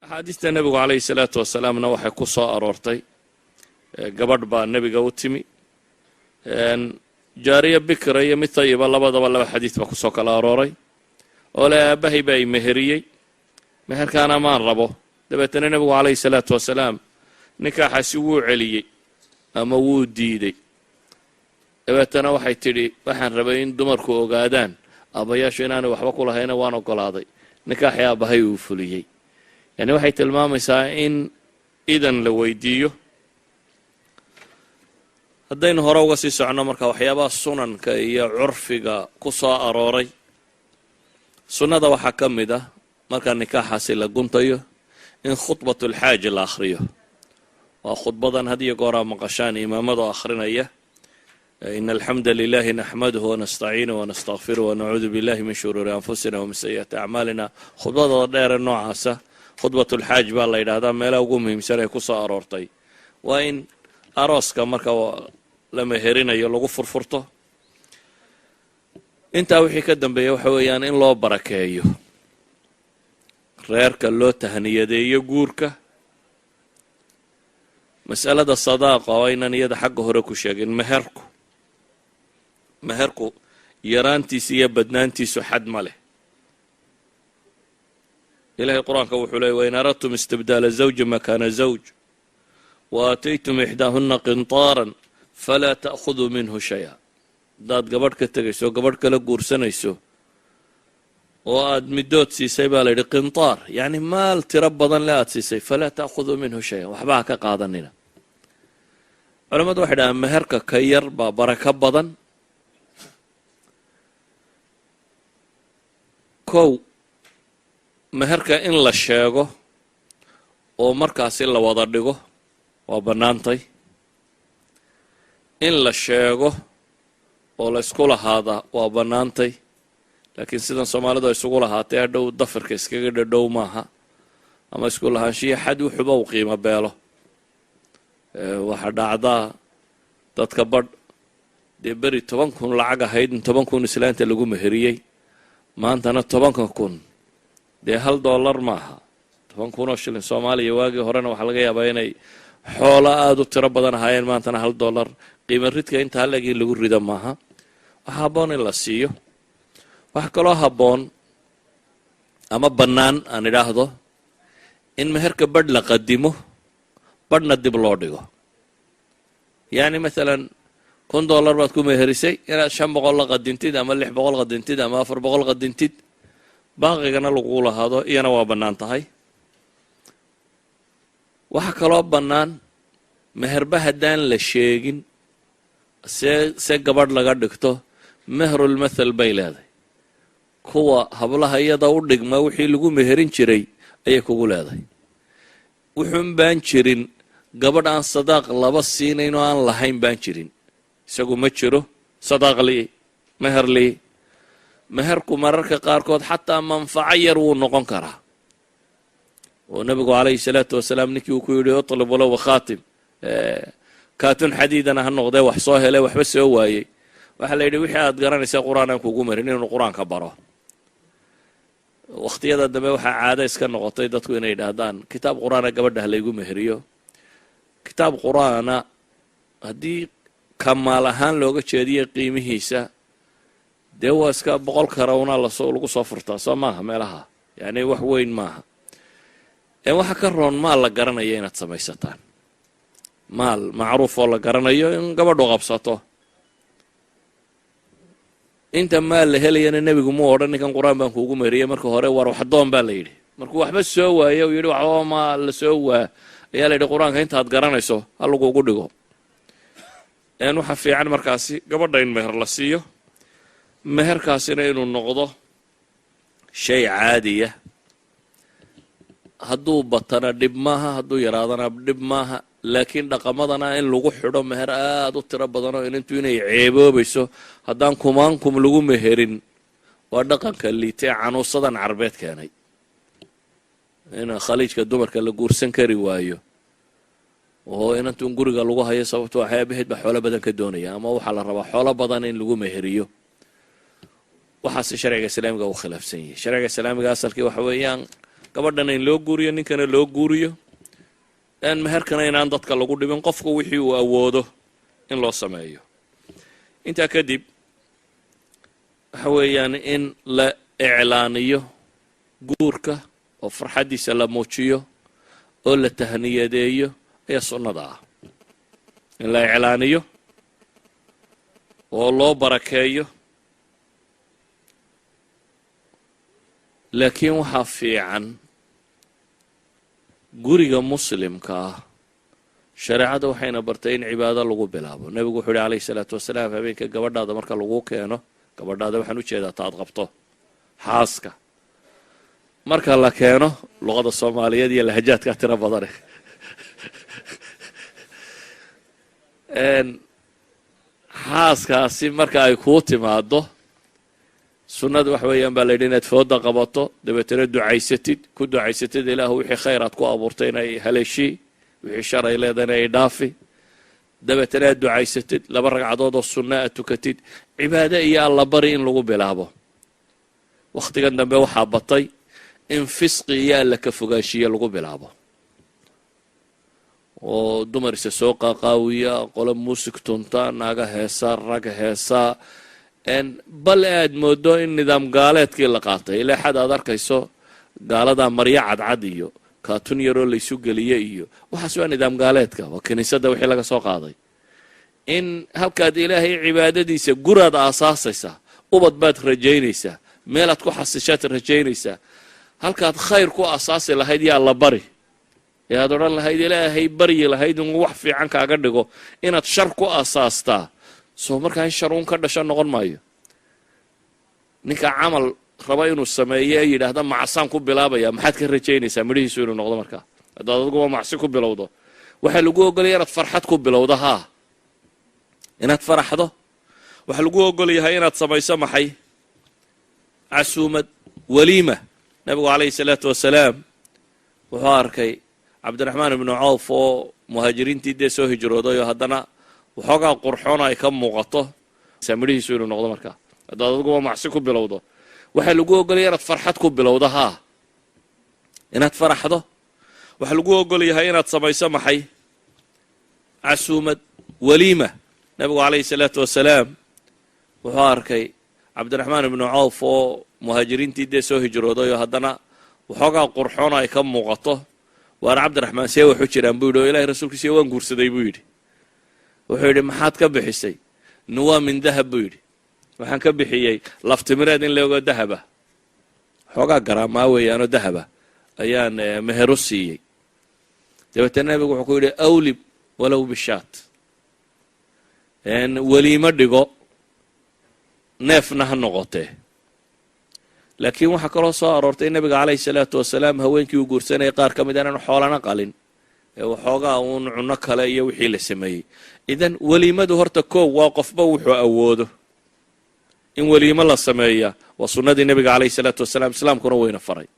axaadiista nebigu calayhi salaatu wasalaamna waxay ku soo aroortay gabadh baa nebiga u timi jaariya bikra iyo mid tayiba labadaba laba xadiis baa kusoo kala arooray oo le aabbahay baa i meheriyey meherkaana maan rabo dabeetana nebigu calayhi salaatu wasalaam nikaaxaasi wuu celiyey ama wuu diiday dabeetana waxay tidhi waxaan rabay in dumarku ogaadaan aabbayaashu inaanay waxba ku lahayna waan ogolaaday nikaaxii aabbahay uu fuliyey yani waxay tilmaamaysaa in idan la weydiiyo haddaynu hore uga sii soconno marka waxyaabaha sunanka iyo curfiga ku soo arooray sunnada waxaa ka mid ah markaa nikaaxaasi la guntayo in khudbatulxaaji la akhriyo waa khudbadan had iyo gooraa maqashaan imaamado akhrinaya in alxamda lilahi naxmaduhu wanastaciinuhu wanastakfiruh wanacuudu billahi min shuruuri anfusina wamin sayi'aati acmaalina khudbadooda dheere noocaasa khudbatulxaaj baa la yidhaahdaa meelaha ugu muhiimsan ee ku soo aroortay waa in arooska marka la meherinayo lagu furfurto intaa wixii ka dambeeya waxa weeyaan in loo barakeeyo reerka loo tahniyadeeyo guurka mas'alada sadaaqa oo aynan iyada xagga hore ku sheegin meherku yaraantiisa iyo badnaantiisu xad ma leh ilahay qur-aanka wuxuu leeyay wain aradtum istibdaala zawji makaana zawj waataytum ixdaahuna qintaaran falaa ta'khuduu minhu shaya haddaad gabadh ka tegayso gabadh kala guursanayso oo aad middood siisay baa la yidhi qintaar yacni maal tiro badan le aad siisay falaa ta'khuduu minhu shaya waxba ha ka qaadanina culamadu waxay dhahaan meherka ka yar baa barako badan kow meherka in la sheego oo markaasi la wada dhigo waa bannaantay in la sheego oo la isku lahaadaa waa bannaantay laakiin sidan soomaalidu ay isugu lahaatay hadhow dafirka iskaga dhadhow maaha ama isku lahaanshiya xad wuxuba u qiimo beelo waxaa dhacdaa dadka badh dee beri 10,000 lacag ahayd in 10,000 islaanta lagu meheriyey maantana 10,000 dee $1 maaha 10,000 oo shilin soomaaliya waagii horena waxaa laga yaabaa inay xoolo aada u tiro badan ahaayeen maantana $1 qiimo ridka inta hallegii lagu rido maaha waxaa habboon in la siiyo waxa kaloo habboon ama bannaan aan idhaahdo in meherka badh la qadimo badhna dib loo dhigo yacni maalan $1 baad ku meherisay inaad 500 la qadintid ama 600 qadintid ama 400 qadintid baaqigana lagu lahaado iyana waa bannaan tahay waxaa kaloo bannaan meherba haddaan la sheegin se gabadh laga dhigto mehrulmathal bay leedahay kuwa hablaha iyada u dhigma wixii lagu meherin jiray ayay kugu leedahay wuxuun baan jirin gabadh aan sadaaq laba siinayn oo aan lahayn baan jirin isagu ma jiro sadaaq lii meher lii meherku mararka qaarkood xataa manfaco yar wuu noqon karaa oo nabigu calayhi salaatu wasalaam ninkii uu ku yidhi utlib walow khaatim kaatun xadiidana ha noqdee wax soo helay waxba soo waayey waxaa la yidhi wixii aad garanaysa qur-aan aan kugu marin inuu qur-aanka baro wakhtiyada dambe waxaa caado iska noqotay dadku inay yidhaahdaan kitaab qur-aana gabadhah laygu meheriyo kitaab qur-aana haddii kamaal ahaan looga jeediyo qiimihiisa dee waa iska 100 karawna lagu soo furtaa soo maaha meelaha yani wax weyn maaha waxa ka roon maal la garanayo inaad samaysataan maal macruuf oo la garanayo in gabadhu qabsato inta maal la helayana nebigu mu odhan ninkan qur-aan baan kuugu meheriyey marka hore war waxdoon baa la yidhi markuu waxba soo waaye uu yidhi waxba ma la soo waa ayaa la yidhi qur-aanka intaad garanayso ha lagugu dhigo waxa fiican markaasi gabadha in meher la siiyo meherkaasina inuu noqdo shay caadiya hadduu batana dhib maaha hadduu yaraadana dhib maaha laakiin dhaqamadana in lagu xidho meher aada u tiro badanoo inintu inay ceeboobayso haddaan kumaankum lagu meherin waa dhaqanka liitee canuusadan carbeed keenay in khaliijka dumarka la guursan kari waayo oo inantun guriga lagu hayo sababto waxyaabaheed baa xoolo badan ka doonaya ama waxaa la rabaa xoolo badan in lagu meheriyo waxaase sharciga islaamiga u khilaafsan yahay sharciga islaamiga asalkii waxa weeyaan gabadhana in loo guuriyo ninkana loo guuriyo meherkana inaan dadka lagu dhibin qofku wixii uu awoodo in loo sameeyo intaa kadib waxa weeyaan in la iclaaniyo guurka oo farxadiisa la muujiyo oo la tahniyadeeyo ayaa sunnada ah in la iclaaniyo oo loo barakeeyo laakiin waxaa fiican guriga muslimka ah shareecada waxayna bartay in cibaado lagu bilaabo nebigu wuxuu yidhi calayhi salaatu wasalaam habeenka gabadhaada marka lagu keeno gabadhaada waxaan u jeedaa taad qabto xaaska marka la keeno luqada soomaaliyeed iyo lahajaadka tiro badane xaaskaasi marka ay kuu timaado sunnada waxa weeyaan baa la yidhi inaad fooda qabato dabeetana ducaysatid ku ducaysatid ilaahu wixii khayr aad ku abuurtay inay haleeshii wixii shar ay leedahay inay dhaafi dabeetana aad ducaysatid 2 ragcadood oo sunna aad tukatid cibaado iyo alla bari in lagu bilaabo wakhtigan dambe waxaa batay in fisqi iyo alla ka fogaanshiya lagu bilaabo oo dumar isa soo qaaqaawiya qolo muusig tunta naaga heesa rag heesa bal aad moodo in nidaam gaaleedkii la qaatay ilaa xad aad arkayso gaalada marya cadcad iyo kaatun yaroo laysu geliye iyo waxaas waa nidaam gaaleedka waa kiniisadda wixii laga soo qaaday in halkaad ilaahay cibaadadiisa guraad aasaasaysaa ubad baad rajaynaysaa meelaad ku xasishaad rajaynaysaa halkaad khayr ku asaasi lahayd yaa la bari ee aad odhan lahayd ilaahay baryi lahayd in wax fiican kaaga dhigo inaad shar ku asaastaa soo markaa in shar uun ka dhasho noqon maayo ninka camal raba inuu sameeyo ee yidhaahda macsaan ku bilaabaya maxaad ka rajaynaysaa midhihiisu inuu noqdo markaa haddaad adiguba macsi ku bilowdo waxaa lagu ogolaya inaad farxad ku bilowdo haa inaad faraxdo waxaa lagu ogol yahay inaad samayso maxay casuumad waliima nabigu calayhi salaatu wasalaam wuxuu arkay cabdiraxmaan ibnu cawf oo muhaajiriintii dee soo hijrooday oo haddana waxoogaa qurxoon ay ka muuqato midhihiisu inuu noqdo markaa haddaad adiguba macsi ku bilowdo waxaa lagu ogolaya inaad farxad ku bilowdo haa inaad faraxdo waxaa lagu ogol yahay inaad samayso maxay casuumad waliima nabigu calayhi salaatu wasalaam wuxuu arkay cabdiraxmaan ibnu cawf oo muhaajiriintii dee soo hijrooday oo haddana waxoogaa qurxoon ay ka muuqato waana cabdiraxmaan see waxu jiraan buu yidhi oo ilahay rasuulkiisa waan guursaday buu yidhi wuxuu yidhi maxaad ka bixisay nuwaa min dahab buu yidhi waxaan ka bixiyey laftimireed in leego dahaba xoogaa garaamaa weeyaanoo dahaba ayaan meheru siiyey dabeetana nabigu wuxuu ku yidhi awlib walow bishaat weliimo dhigo neefna ha noqotee laakiin waxaa kaloo soo aroortay in nabiga calayhi salaatu wasalaam haweenkii uu guursanayay qaar ka mid aanan xoolana qalin ee waxoogaa uun cunno kale iyo wixii la sameeyey idan weliimadu horta koow waa qofba wuxuu awoodo in weliimo la sameeya waa sunnadii nabiga calayhi salaatu wasalaam islaamkuna wayna faray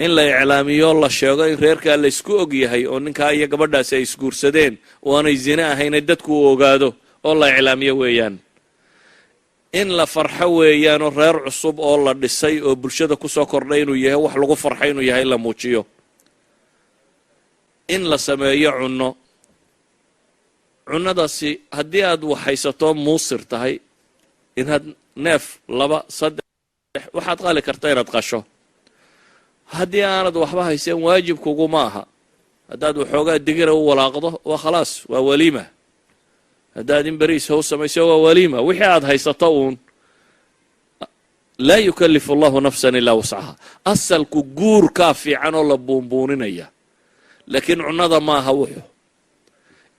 in la iclaamiyo la sheego in reerkaa la isku og yahay oo ninkaa iyo gabadhaasi ay isguursadeen oo aanay zine ahaynay dadku u ogaado oo la iclaamiyo weeyaan in la farxo weeyaanoo reer cusub oo la dhisay oo bulshada ku soo kordhay inuu yahay wax lagu farxay inuu yahay la muujiyo in la sameeyo cunnadaasi haddii aad waxhaysato muusir tahay inaad neef 2 3 waxaad qali karta inaad qasho haddii aanad waxba hayseen waajibkuguma aha haddaad waxoogaa digira u walaaqdo waa khalaas waa waliima haddaad in beriis how samayso waa waliima wixii aad haysato uun laa yukallifu allahu nafsan ilaa wascaha asalku guurkaa fiican oo la buunbuuninaya laakiin cunnada maaha wuxu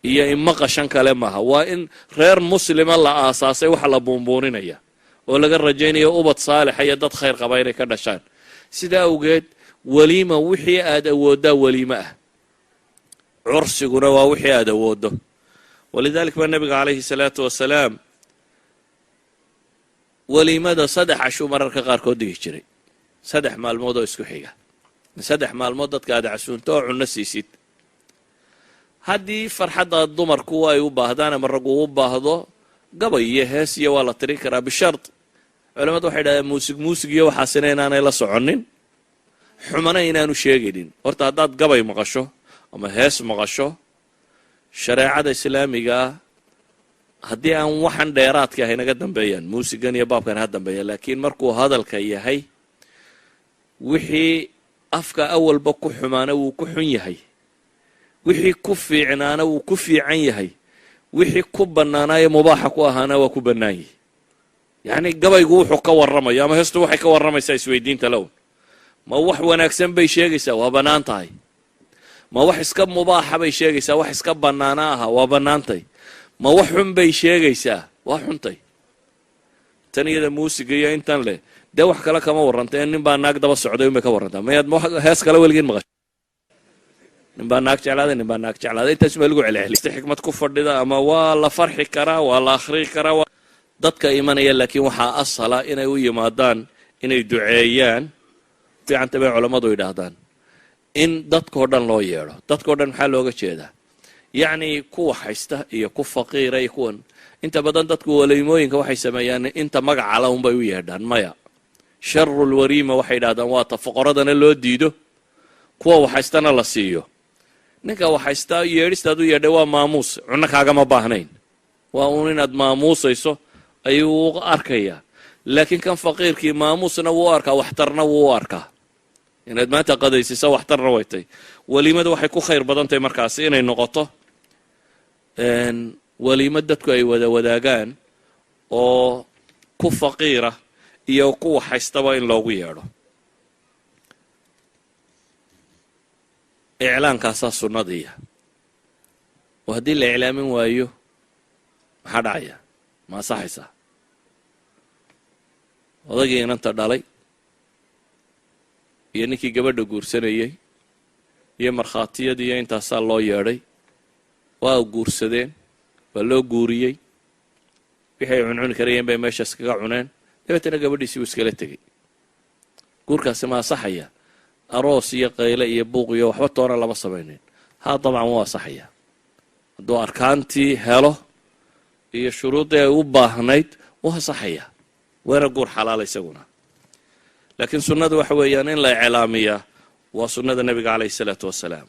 iyo ima qashan kale maaha waa in reer muslima la aasaasay waxa la buunbuuninaya oo laga rajaynayo ubad saalixa iyo dad khayr qaba inay ka dhashaan sidaa awgeed waliima wixii aad awooddaa waliimo ah cursiguna waa wixii aad awooddo walidalik baa nabiga calayhi salaatu wasalaam waliimada 3 cashuu mararka qaarkood dhigi jiray 3 maalmood oo isku xiga 3 maalmood dadka aad casuunto oo cunno siisid haddii farxadda dumarku ay u baahdaan ama raggu u baahdo gabay iyo hees iyo waa la tirin karaa bishart culamadu waxay dhahdeen muusig iyo waxaasina inaanay la soconin xumana inaanu sheegaynin. horta haddaad gabay maqasho ama hees maqasho shareecada islaamiga haddii aan waxan dheeraadka ah inaga dambeeyaan muusigan iyo baabkan ha dambeeya, laakiin markuu hadalka yahay wixii afka awalba ku xumaana wuu ku xun yahay, wixii ku fiicnaana wuu ku fiican yahay, wixii ku bannaanaayo mubaaxa ku ahaana waa ku bannaan yahay. yacni gabaygu wuxuu ka warramayo ama heestu waxay ka warramaysaa isweydiinta lown, ma wax wanaagsan bay sheegaysaa waa bannaan tahay, ma wax iska mubaaxa bay sheegaysaa wax iska bannaana aha waa bannaantay, ma wax xun bay sheegaysaa waa xuntay. tan iyada muusiga iyo intan leh dee wax kale kama warrantay, nin baa naag daba socday unbay ka warrantaa. mayaad hees kale weligiin maqasho? nin baa naag jeclaaday, nin baa naag jeclaaday, intaas baa lagu celceliyay. xikmad ku fadhida ama waa la farxi karaa, waa la akhrii karaa. dadka imanaya laakiin waxaa asala inay u yimaadaan inay duceeyaan. fiicanta bay culammadu yidhaahdaan in dadkao dhan loo yeedho. dadkao dhan maxaa looga jeedaa? yacni kuwa haysta iyo ku faqiira iyo kuwan inta badan dadku waliimooyinka waxay sameeyaan inta magacala unbay u yeedhaan. maya, sharul wariima waxay yidhahdaan waa ta foqoradana loo diido, kuwa waxhaystana la siiyo. ninka waxhaystaa yeedhistaad u yeedhay waa maamuus, cunno kaagama baahnayn, waa uun inaad maamuusayso ayuu u arkayaa. laakiin kan faqiirkii maamuusna wuu u arkaa, waxtarna wuu u arkaa. inaad maanta qadaysisa waxtarna waytay. waliimada waxay ku khayr badan tahay markaasi inay noqoto waliimo dadku ay wada wadaagaan oo ku faqiira iyo ku waxhaystaba in loogu yeedho. iclaankaasaa sunnadiiya, oo haddii la iclaamin waayo maxaa dhacaya? ma asaxaysaa? odagii inanta dhalay iyo ninkii gabadha guursanayey iyo markhaatiyadii iyo intaasaa loo yeedhay, waa guursadeen, waa loo guuriyey, wixii ay cuncuni karayeen bay meeshaas kaga cuneen, dabeetana gabadhiisii uu iskala tegey. guurkaasi ma asaxaya? aroos iyo qayle iyo buuq iyo waxba toona lama samaynin. haa dabcan wuu asaxaya hadduu arkaantii helo iyo shuruuddii ay u baahnayd wuu asaxaya, waana guur xalaala isaguna. laakiin sunnadu waxa weeyaan in la iclaamiyaa waa sunnada nebiga calayhi salaatu wasalaam.